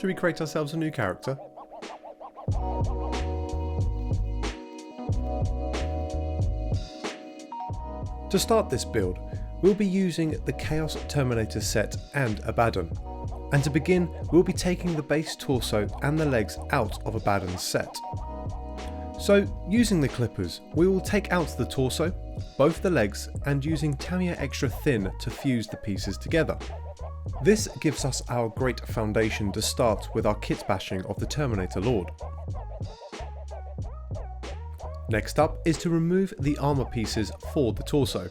Should we create ourselves a new character? To start this build, we'll be using the Chaos Terminator set and Abaddon. And to begin, we'll be taking the base torso and the legs out of Abaddon's set. So, using the clippers, we will take out the torso, both the legs, and using Tamiya Extra Thin to fuse the pieces together. This gives us our great foundation to start with our kit bashing of the Terminator Lord. Next up is to remove the armour pieces for the torso.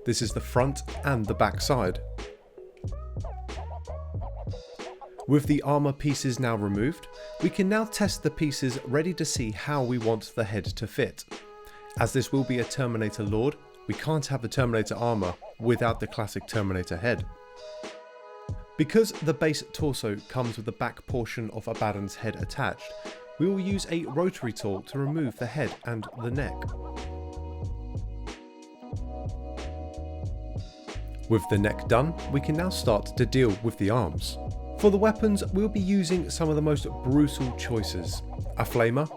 This is the front and the back side. With the armour pieces now removed, we can now test the pieces ready to see how we want the head to fit. As this will be a Terminator Lord, we can't have the Terminator armour without the classic Terminator head. Because the base torso comes with the back portion of Abaddon's head attached, we will use a rotary tool to remove the head and the neck. With the neck done, we can now start to deal with the arms. For the weapons, we'll be using some of the most brutal choices, a flamer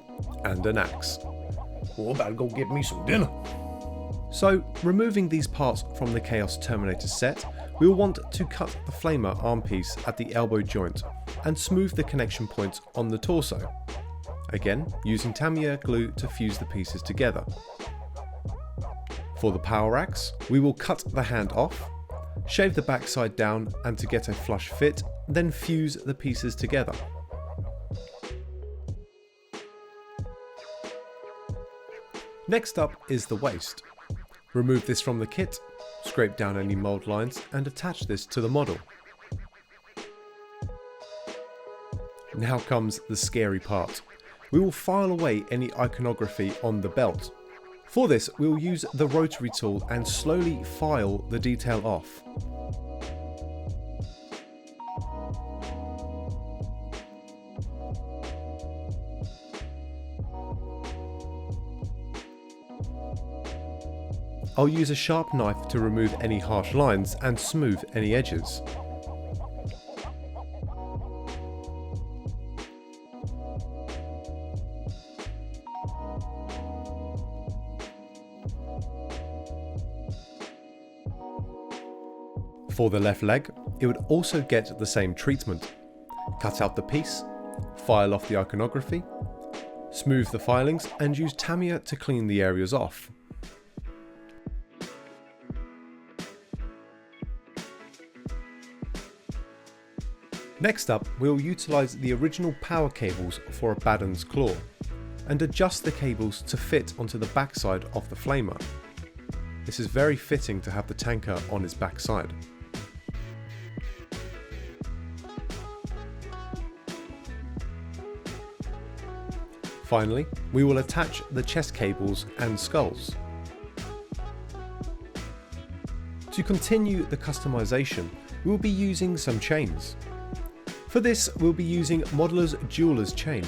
and an axe. Well, I better go get me some dinner. So, removing these parts from the Chaos Terminator set, we'll want to cut the flamer arm piece at the elbow joint and smooth the connection points on the torso. Again, using Tamiya glue to fuse the pieces together. For the power axe, we will cut the hand off, shave the backside down and to get a flush fit, then fuse the pieces together. Next up is the waist. Remove this from the kit, scrape down any mould lines and attach this to the model. Now comes the scary part. We will file away any iconography on the belt. For this, we will use the rotary tool and slowly file the detail off. I'll use a sharp knife to remove any harsh lines and smooth any edges. For the left leg, it would also get the same treatment. Cut out the piece, file off the iconography, smooth the filings and use Tamiya to clean the areas off. Next up, we'll utilise the original power cables for Abaddon's claw and adjust the cables to fit onto the backside of the flamer. This is very fitting to have the tanker on his backside. Finally, we will attach the chest cables and skulls. To continue the customization, we will be using some chains. For this, we'll be using Modeler's Jeweler's chain.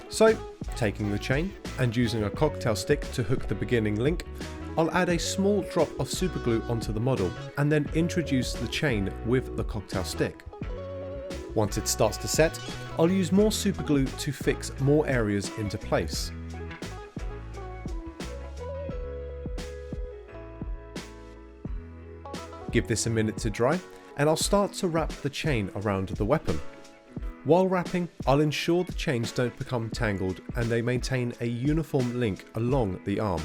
So, taking the chain and using a cocktail stick to hook the beginning link, I'll add a small drop of superglue onto the model and then introduce the chain with the cocktail stick. Once it starts to set, I'll use more superglue to fix more areas into place. Give this a minute to dry and I'll start to wrap the chain around the weapon. While wrapping, I'll ensure the chains don't become tangled and they maintain a uniform link along the arm.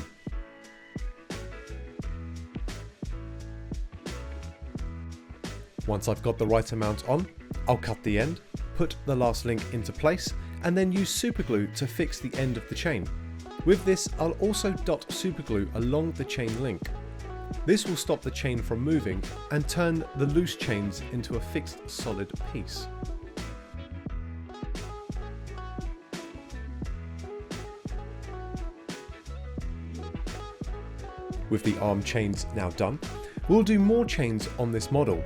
Once I've got the right amount on, I'll cut the end, put the last link into place, and then use superglue to fix the end of the chain. With this, I'll also dot superglue along the chain link. This will stop the chain from moving and turn the loose chains into a fixed solid piece. With the arm chains now done, we'll do more chains on this model.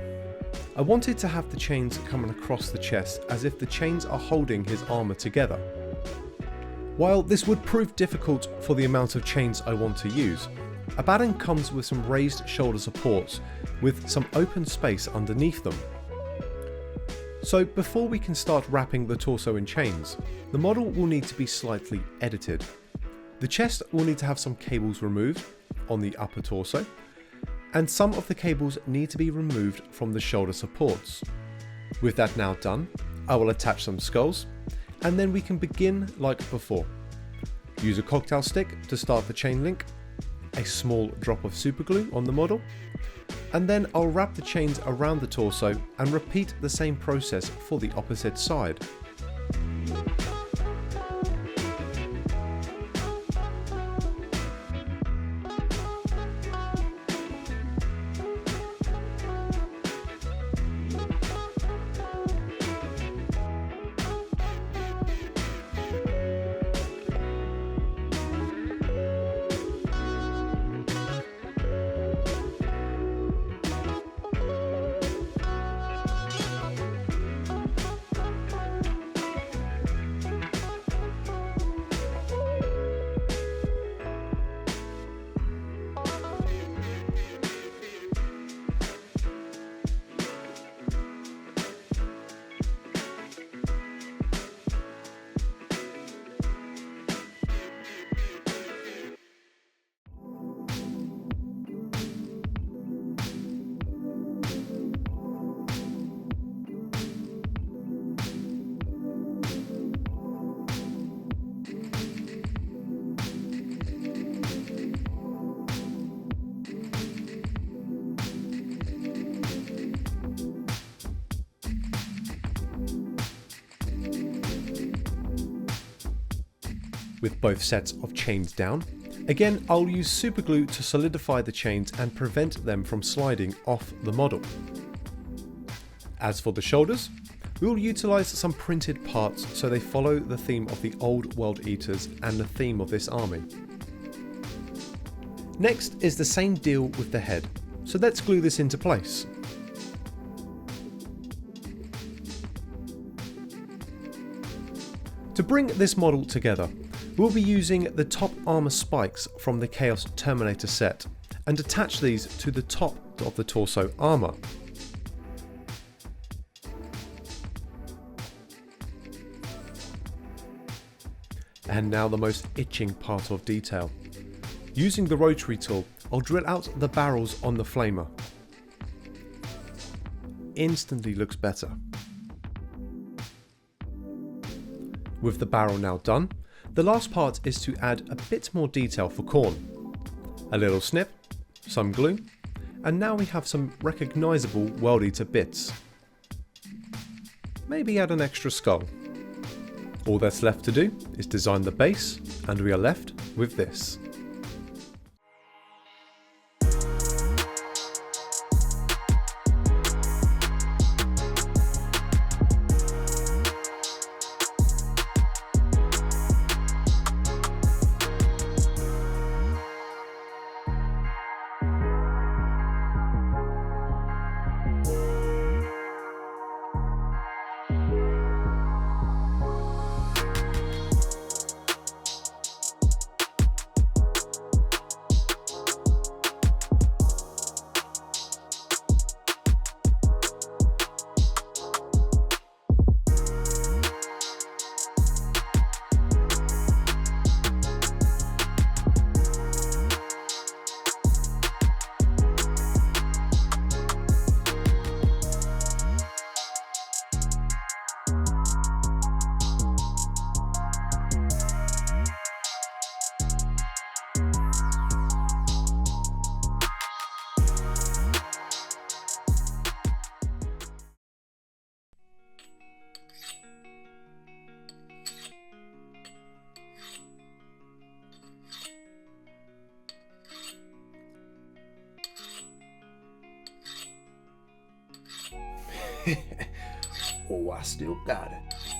I wanted to have the chains coming across the chest as if the chains are holding his armour together. While this would prove difficult for the amount of chains I want to use, Abaddon comes with some raised shoulder supports with some open space underneath them. So before we can start wrapping the torso in chains, the model will need to be slightly edited. The chest will need to have some cables removed on the upper torso, and some of the cables need to be removed from the shoulder supports. With that now done, I will attach some skulls, and then we can begin like before. Use a cocktail stick to start the chain link, a small drop of superglue on the model, and then I'll wrap the chains around the torso and repeat the same process for the opposite side. With both sets of chains down, again I'll use superglue to solidify the chains and prevent them from sliding off the model. As for the shoulders, we will utilise some printed parts so they follow the theme of the old World Eaters and the theme of this army. Next is the same deal with the head, so let's glue this into place. To bring this model together, we'll be using the top armour spikes from the Chaos Terminator set and attach these to the top of the torso armour. And now the most itching part of detail. Using the rotary tool, I'll drill out the barrels on the flamer. Instantly looks better. With the barrel now done, the last part is to add a bit more detail for Khorne. A little snip, some glue, and now we have some recognisable World Eater bits. Maybe add an extra skull. All that's left to do is design the base, and we are left with this. Oh, I still got it.